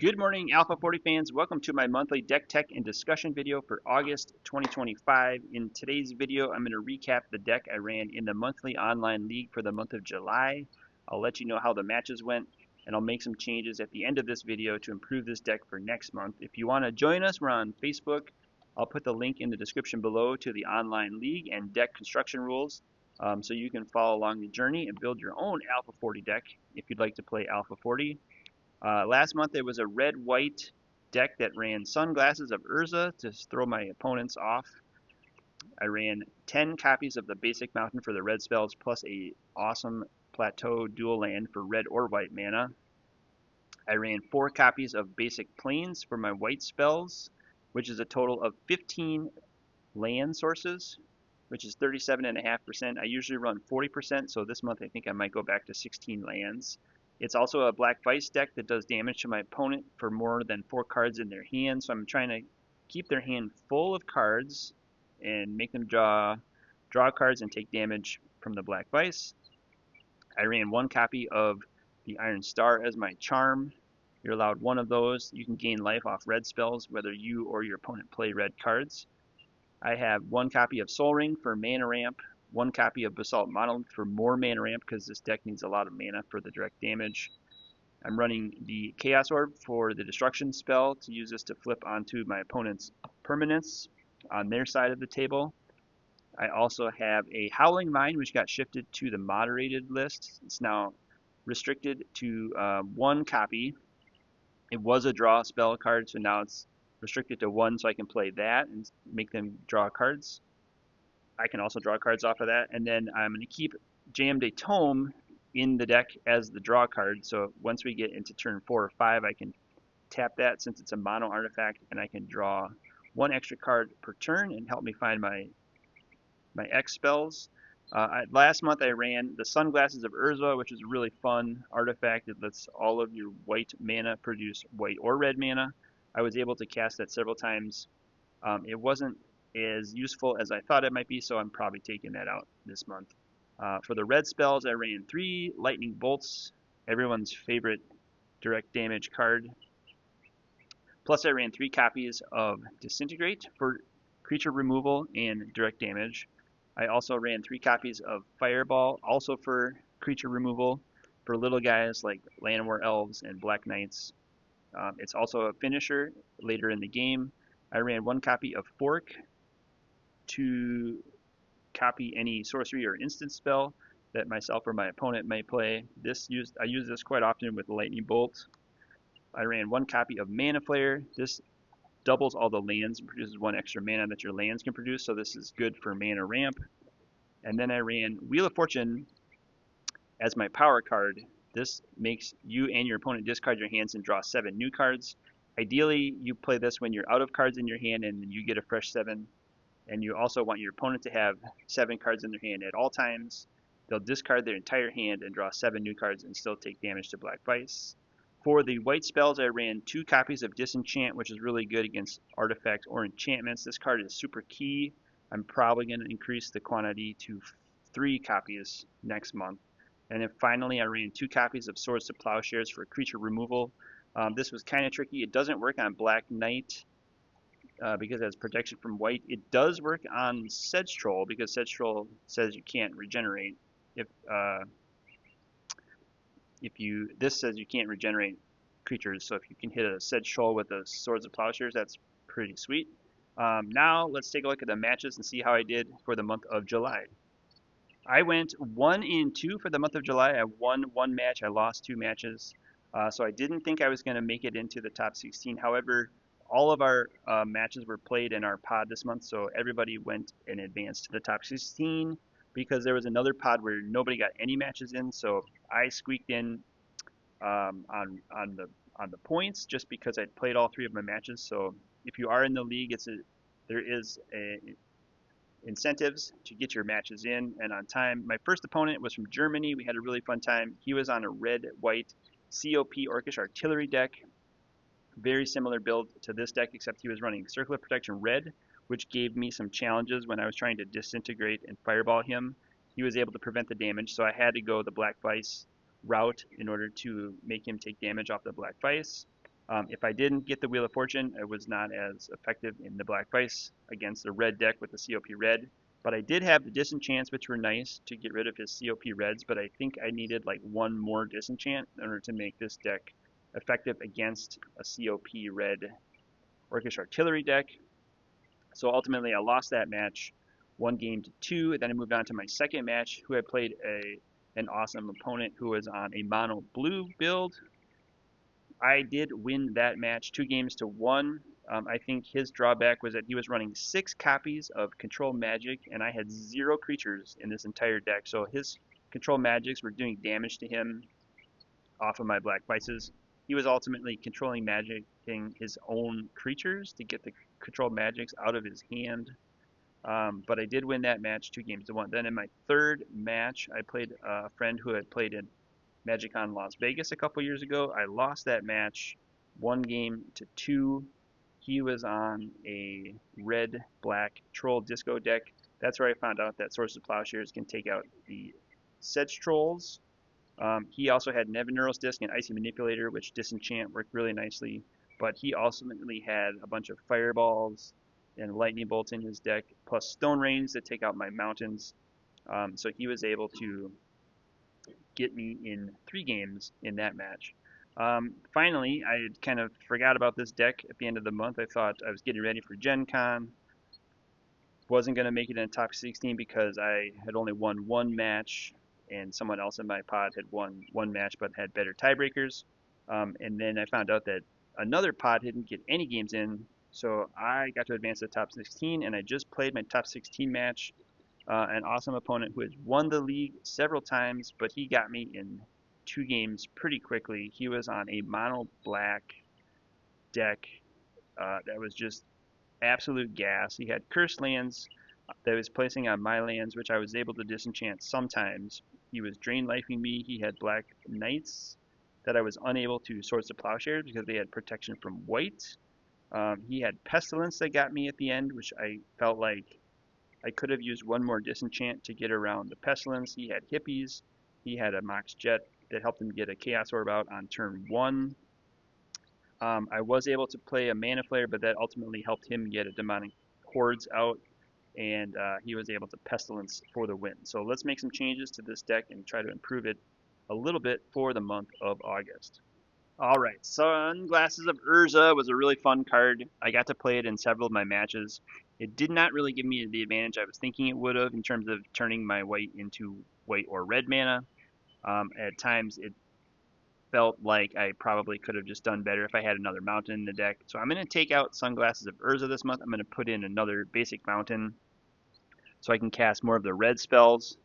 Good morning, Alpha 40 fans. Welcome to my monthly deck tech and discussion video for August 2025. In today's video, I'm going to recap the deck I ran in the monthly online league for the month of July. I'll let you know how the matches went, and I'll make some changes at the end of this video to improve this deck for next month. If you want to join us, we're on Facebook. I'll put the link in the description below to the online league and deck construction rules, so you can follow along the journey and build your own Alpha 40 deck if you'd like to play Alpha 40. Last month it was a red-white deck that ran Sunglasses of Urza to throw my opponents off. I ran 10 copies of the basic mountain for the red spells plus a awesome plateau dual land for red or white mana. I ran 4 copies of basic plains for my white spells, which is a total of 15 land sources, which is 37.5%. I usually run 40%, so this month I think I might go back to 16 lands. It's also a Black Vise deck that does damage to my opponent for more than 4 cards in their hand, so I'm trying to keep their hand full of cards and make them draw cards and take damage from the Black Vise. I ran 1 copy of the Iron Star as my charm. You're allowed 1 of those. You can gain life off red spells whether you or your opponent play red cards. I have 1 copy of Soul Ring for mana ramp, 1 copy of Basalt Monolith for more mana ramp because this deck needs a lot of mana for the direct damage. I'm running the Chaos Orb for the Destruction spell to use this to flip onto my opponent's permanents on their side of the table. I also have a Howling Mine, which got shifted to the moderated list. It's now restricted to 1 copy. It was a draw spell card, so now it's restricted to 1, so I can play that and make them draw cards. I can also draw cards off of that, and then I'm going to keep Jam de Tome in the deck as the draw card, so once we get into turn 4 or 5, I can tap that since it's a mono artifact, and I can draw 1 extra card per turn and help me find my X spells. Last month I ran the Sunglasses of Urza, which is a really fun artifact. It lets all of your white mana produce white or red mana. I was able to cast that several times. It wasn't as useful as I thought it might be, so I'm probably taking that out this month. For the red spells, I ran 3 Lightning Bolts, everyone's favorite direct damage card. Plus I ran 3 copies of Disintegrate for creature removal and direct damage. I also ran 3 copies of Fireball, also for creature removal, for little guys like Llanowar Elves and Black Knights. It's also a finisher later in the game. I ran 1 copy of Fork to copy any sorcery or instant spell that myself or my opponent may play. I use this quite often with Lightning Bolt. I ran 1 copy of Mana Flare. This doubles all the lands and produces 1 extra mana that your lands can produce, so this is good for mana ramp. And then I ran Wheel of Fortune as my power card. This makes you and your opponent discard your hands and draw 7 new cards. Ideally, you play this when you're out of cards in your hand and you get a fresh 7. And you also want your opponent to have 7 cards in their hand at all times. They'll discard their entire hand and draw 7 new cards and still take damage to Black Vise. For the white spells, I ran 2 copies of Disenchant, which is really good against artifacts or enchantments. This card is super key. I'm probably going to increase the quantity to 3 copies next month. And then finally, I ran 2 copies of Swords to Plowshares for creature removal. This was kind of tricky. It doesn't work on Black Knight because it has protection from white. It does work on Sedge Troll because Sedge Troll says you can't regenerate. This says you can't regenerate creatures, so if you can hit a Sedge Troll with the Swords of Plowshares, that's pretty sweet. Now let's take a look at the matches and see how I did for the month of July. I went 1-2 for the month of July. I won 1 match. I lost 2 matches. So I didn't think I was going to make it into the top 16. However, all of our matches were played in our pod this month, so everybody went and advanced to the top 16 because there was another pod where nobody got any matches in. So I squeaked in on the points just because I'd played all 3 of my matches. So if you are in the league, there is incentives to get your matches in and on time. My first opponent was from Germany. We had a really fun time. He was on a red-white COP Orcish Artillery deck. Very similar build to this deck, except he was running Circle of Protection red, which gave me some challenges when I was trying to disintegrate and fireball him. He was able to prevent the damage, so I had to go the Black Vise route in order to make him take damage off the Black Vise. If I didn't get the Wheel of Fortune, I was not as effective in the Black Vice against the red deck with the COP red. But I did have the Disenchants, which were nice to get rid of his COP reds, but I think I needed like one more Disenchant in order to make this deck effective against a COP red Orcish Artillery deck. So ultimately I lost that match 1-2. Then I moved on to my second match, who I played an awesome opponent who was on a mono blue build. I did win that match 2-1. I think his drawback was that he was running 6 copies of Control Magic, and I had 0 creatures in this entire deck. So his Control Magics were doing damage to him off of my Black Vices. He was ultimately controlling magicking his own creatures to get the Control Magics out of his hand. But I did win that match 2-1. Then in my third match, I played a friend who had played in MagicCon Las Vegas a couple years ago. I lost that match 1-2. He was on a red-black troll disco deck. That's where I found out that Swords to Plowshares can take out the Sedge Trolls. He also had Nevinural's Disc and Icy Manipulator, which Disenchant worked really nicely. But he ultimately had a bunch of Fireballs and Lightning Bolts in his deck, plus Stone Rains to take out my mountains. So he was able to get me in 3 games in that match. Finally, I kind of forgot about this deck at the end of the month. I thought I was getting ready for Gen Con. Wasn't going to make it in the top 16 because I had only won 1 match, and someone else in my pod had won 1 match but had better tiebreakers. And then I found out that another pod didn't get any games in, so I got to advance to the top 16, and I just played my top 16 match. An awesome opponent who has won the league several times, but he got me in 2 games pretty quickly. He was on a mono black deck that was just absolute gas. He had cursed lands that was placing on my lands, which I was able to disenchant sometimes. He was drain lifing me. He had black knights that I was unable to Swords to Plowshares because they had protection from white. He had pestilence that got me at the end, which I felt like I could have used 1 more disenchant to get around the pestilence. He had hippies. He had a Mox Jet that helped him get a Chaos Orb out on turn 1. I was able to play a Mana Flare, but that ultimately helped him get a Demonic Hordes out, and he was able to Pestilence for the win. So let's make some changes to this deck and try to improve it a little bit for the month of August. Alright, Sunglasses of Urza was a really fun card. I got to play it in several of my matches. It did not really give me the advantage I was thinking it would have in terms of turning my white into white or red mana. At times it felt like I probably could have just done better if I had another mountain in the deck. So I'm going to take out Sunglasses of Urza this month. I'm going to put in another basic mountain so I can cast more of the red spells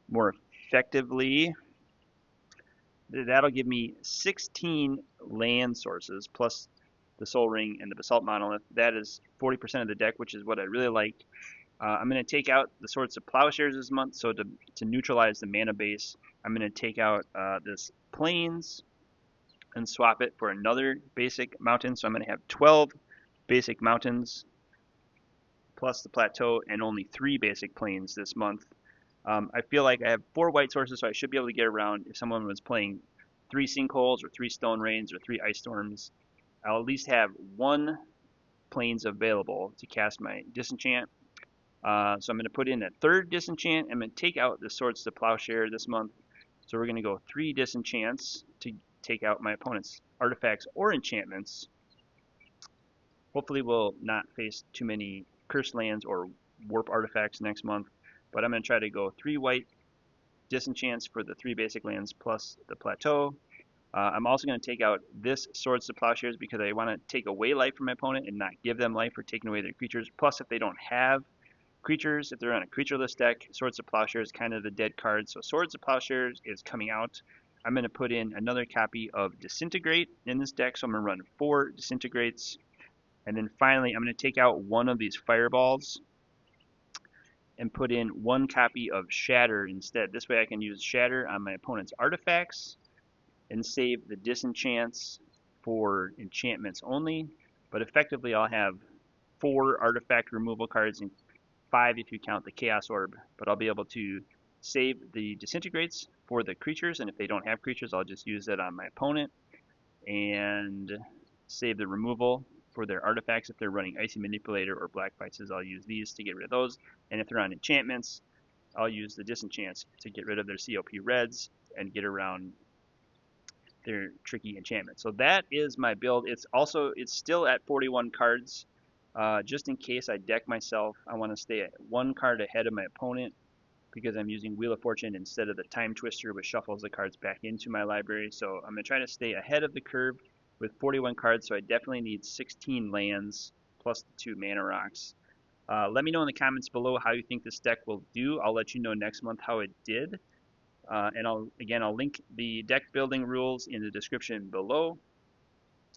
more effectively. That'll give me 16 land sources plus the Soul Ring and the Basalt Monolith. That is 40% of the deck, which is what I really like. I'm going to take out the Swords to Plowshares this month, so to neutralize the mana base, I'm going to take out this Plains and swap it for another basic mountain. So I'm going to have 12 basic mountains plus the plateau and only 3 basic plains this month. I feel like I have 4 white sources, so I should be able to get around if someone was playing 3 Sinkholes or 3 Stone Rains or 3 Ice Storms. I'll at least have 1 plains available to cast my Disenchant. So I'm going to put in a 3rd Disenchant. I'm going to take out the Swords to Plowshare this month. So we're going to go 3 Disenchants to take out my opponent's artifacts or enchantments. Hopefully we'll not face too many cursed lands or warp artifacts next month. But I'm going to try to go 3 white disenchants for the 3 basic lands plus the plateau. I'm also going to take out this Swords to Plowshares because I want to take away life from my opponent and not give them life for taking away their creatures. Plus, if they don't have creatures, if they're on a creatureless deck, Swords to Plowshares is kind of the dead card. So Swords to Plowshares is coming out. I'm going to put in another copy of Disintegrate in this deck. So I'm going to run 4 Disintegrates. And then finally, I'm going to take out one of these Fireballs and put in 1 copy of Shatter instead. This way I can use Shatter on my opponent's artifacts and save the disenchants for enchantments only. But effectively I'll have 4 artifact removal cards and 5 if you count the Chaos Orb. But I'll be able to save the Disintegrates for the creatures, and if they don't have creatures I'll just use that on my opponent. And save the removal for their artifacts. If they're running Icy Manipulator or Black Vices, I'll use these to get rid of those. And if they're on enchantments, I'll use the Disenchants to get rid of their COP reds and get around their tricky enchantments. So that is my build. It's still at 41 cards. Just in case I deck myself, I want to stay at 1 card ahead of my opponent because I'm using Wheel of Fortune instead of the Time Twister, which shuffles the cards back into my library. So I'm going to try to stay ahead of the curve with 41 cards, so I definitely need 16 lands plus the 2 mana rocks. Let me know in the comments below how you think this deck will do. I'll let you know next month how it did. And I'll link the deck building rules in the description below.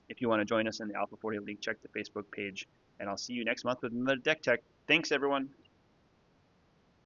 If you want to join us in the Alpha 40 League, check the Facebook page. And I'll see you next month with another Deck Tech. Thanks, everyone.